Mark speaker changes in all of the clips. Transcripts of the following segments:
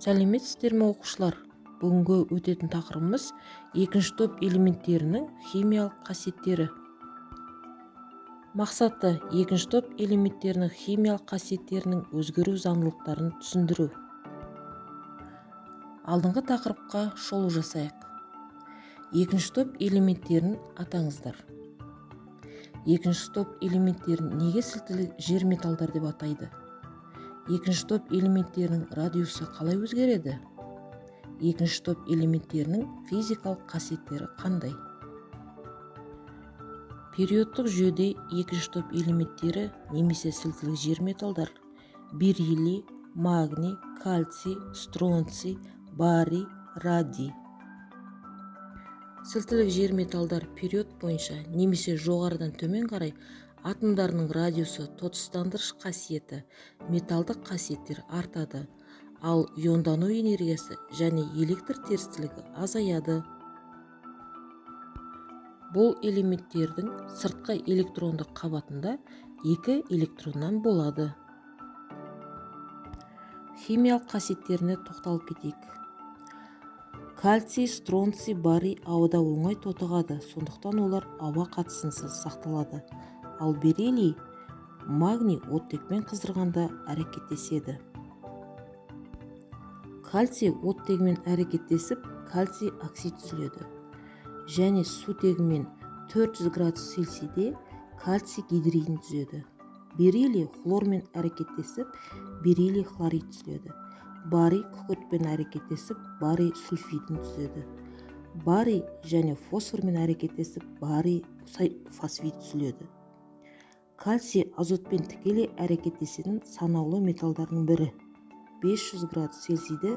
Speaker 1: Сәлеметсіздер ме оқушылар? Бүгінгі өтетін тақырыбымыз екінші топ элементтерінің химиялық қасиеттері. Мақсаты екінші топ элементтерінің химиялық қасиеттерінің өзгеру заңдылықтарын түсіндіру. Алдыңғы тақырыпқа шолу жасайық. Екінші топ элементтерін атаңыздар. Екінші топ элементтерін неге сілтілі жер металдар деп атайды? Екінші топ элементтерінің радиусы қалай өзгереді? Екінші топ элементтерінің физикалық қасиеттері қандай? Периодтық жүйеде екінші топ элементтері немесе сілтілі жер металдар бериллий, магний, кальций, стронций, барий, радий. Сілтілік жер металдар период бойынша немесе жоғарыдан төмен қарай атомдарының радиусы, тотыстандырыш қасиеті, металдық қасиеттер артады, ал иондану энергиясы және электр терістілігі азаяды. Бұл элементтердің сыртқы электрондық қабатында 2 электроннан болады. Химиялық қасиеттеріне тоқталып кетейік. Кальций, стронций, барий ауада оңай тотығады, сондықтан олар ауа қатысынсыз сақталады. Ал бериллий, магний оттекпен қыздырғанда әрекеттеседі. Кальций оттегімен әрекеттесіп, кальций оксид түзіледі. Және сутегімен 400 градус Цельсийде кальций гидридін түзеді. Бериллий хлормен әрекеттесіп, бериллий хлорид түзіледі. Барий күкіртпен әрекеттесіп, барий сульфидін түзеді. Барий және фосформен әрекеттесіп, барий фосфид түзіледі. Кальций азотпен тікелей әрекеттесетін санаулы металдардың бірі. 500 градус Цельсийде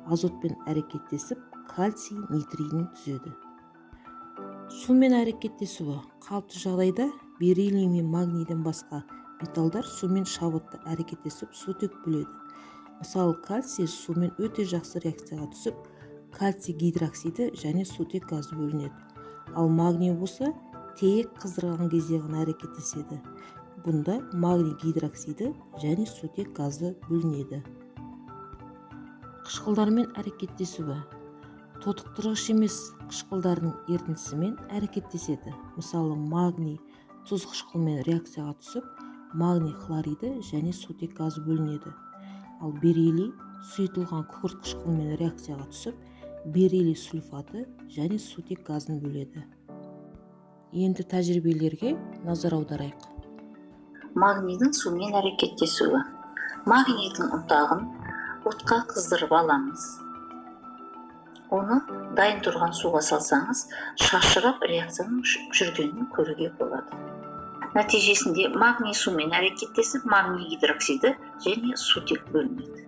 Speaker 1: азотпен әрекеттесіп, кальций нитридін түзеді. Сумен әрекеттесуі қалыпты жағдайда бериллий мен магнийден басқа металдар сумен шабытты әрекеттесіп, сутек бөледі. Мысалы, кальций сумен өте жақсы реакцияға түсіп, кальций гидроксиді және сутек газы бөлінеді. Ал магний болса, тек қыздырған кезде ғана әрекеттеседі. Бұнда магний гидроксиді және сутек газы бөлінеді. Қышқылдармен әрекеттесуі тотықтырғыш емес қышқылдардың ерітіндісімен әрекеттеседі. Мысалы, магний тұз қышқылмен реакцияға түсіп, магний хлориді және сутек газы бөлінеді. Ал бериллий сұйытылған күкірт қышқылмен реакцияға түсіп, бериллий сульфаты және сутек газын бөледі. Енді тәжірибелерге назар аударайық.
Speaker 2: Магнийдің сумен әрекеттесуі. Магнийдің ұнтағын отқа қыздырып аламыз. Оны дайын тұрған суға салсаңыз, шашырап реакцияның жүргенін көруге болады. Нәтижесінде магний сумен әрекеттесіп, магний гидроксиді және сутек бөлінеді.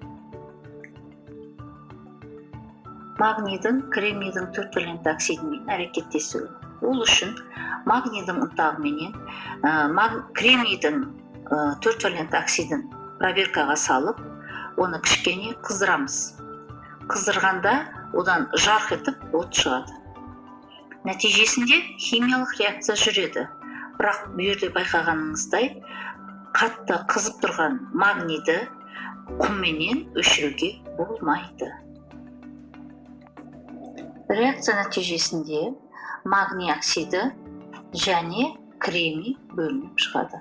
Speaker 2: Магнийдің кремнийдің 4 валенті оксидімен әрекеттесуі. Ол үшін магнийдің ұнтағыменен кремнийдің 4 валенті оксидін проверкаға салып, оны кішкене қыздырамыз. Қыздырғанда одан жарқ етіп от шығады. Нәтижесінде химиялық реакция жүреді. Бірақ бұл жерде байқағаныңыздай, қатты қызып тұрған магнийді құмменен өшіруге болмайды. Реакция нәтижесінде магний оксиді және кремний бөлініп шығады.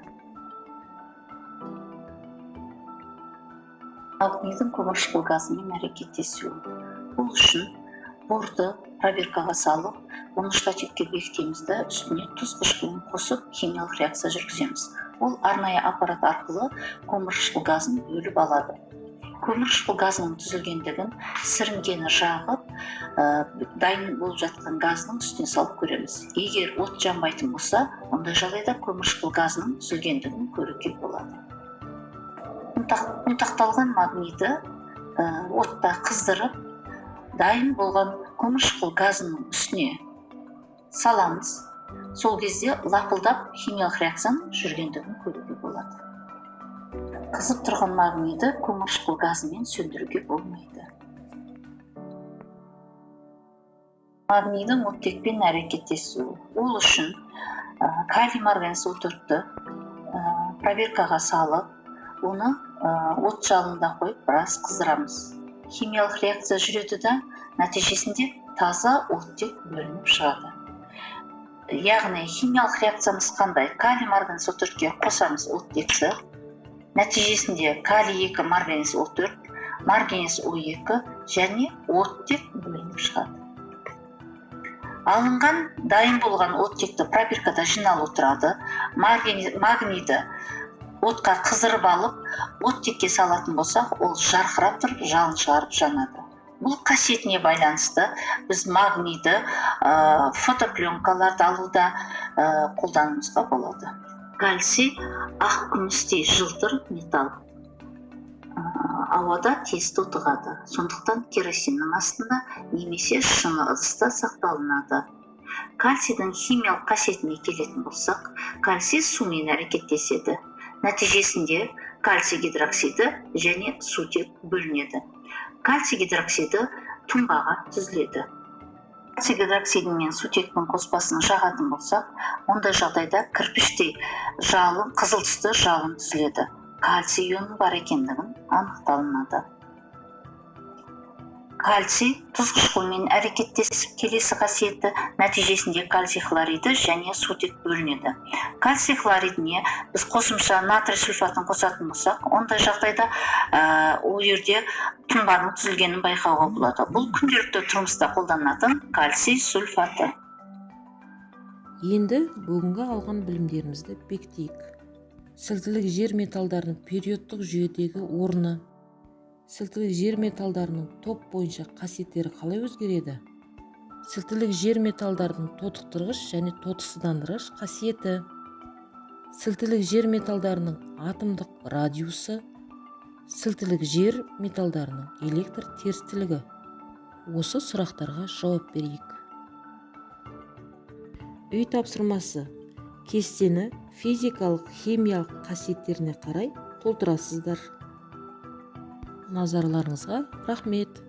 Speaker 2: Магнийдің көміршікл газымен әрекеттесуі. Бұл үшін борды проверкаға салып, оны штативке бекітемізді, үстіне тұз қышқылын қосып, химиялық реакция жүргіземіз. Ол арнайы аппарат арқылы көміршікл газын бөліп алады. Көміршікл газының түзілгендігін сіріңкені жағып, дайын болып жатқан газының үстіне салып көреміз. Егер от жанбайтын болса, ондай жағдайда көміршікл газының түзілгендігін көруге болады. Ұнтақталған магнийді отта қыздырып, дайын болған көміршікл газының үстіне саламыз. Сол кезде лапылдап химиялық реакцияның жүргендігін көруге болады. Қызып тұрған магнийді көміршікл газымен сөндіруге болмайды. Магнийдің оттекпен әрекеттесуі. Ол үшін калий марганец сульфатты проверкаға салып, оны от жалынында қойып біраз қыздырамыз. химиялық реакция жүреді да нәтижесінде таза оттек бөлініп шығады. Яғни химиялық реакциямыз қандай? Калий марганец O4-ке қосамыз оттекті. Нәтижесінде калий 2 марганец O4, марганец O2 және оттек бөлініп шығады. Алынған дайын болған оттекті пробиркада жиналып тұрады. Магнийді отқа қыздырып алып, оттекке салатын болсақ, ол жарқырап тұрып, жалын шығарып жанады. Бұл қасиетіне байланысты біз магнийді фотопленкаларды алуда қолдануымызға болады. Кальций ақ күмістей жылтыр металл. Ауада тез тотығады. Сондықтан керосиннің астында немесе шыны ыдыста сақталынады. Кальцийдің химиялық қасиетіне келетін болсақ, кальций сумен әрекеттеседі. Нәтижесінде кальций гидроксиді және сутек бөлінеді. Кальций гидроксиді тұнбаға түзіледі. Кальций гидроксиді мен сутектің қоспасын жағатын болсақ, ондай жағдайда кірпіштей жалын, қызыл түсті жалын түзіледі. Кальций ионы бар екендігін анықталынады. Кальций тұз қышқылмен әрекеттесіп келесі қасиеті нәтижесінде кальций хлориді және сутек бөлінеді. Кальций хлоридіне біз қосымша натрий сульфатын қосатын болсақ, ондай жағдайда ол жерде тұнбаның түзілгенін байқауға болады. Бұл күнделікті тұрмыста қолданылатын кальций сульфаты.
Speaker 1: Енді бүгінгі алған білімдерімізді бекітейік. Сілтілік жер металдарының периодтық жүйедегі орны, сілтілік жер металдарының топ бойынша қасиеттері қалай өзгереді? Сілтілік жер металдарының тотықтырғыш және тотықсыздандырғыш қасиеті, сілтілік жер металдарының атомдық радиусы, сілтілік жер металдарының электр терістілігі. Осы сұрақтарға жауап берейік. Үй тапсырмасы. Кестені физикалық, химиялық қасиеттеріне қарай толтырасыздар. Назарларыңызға рахмет.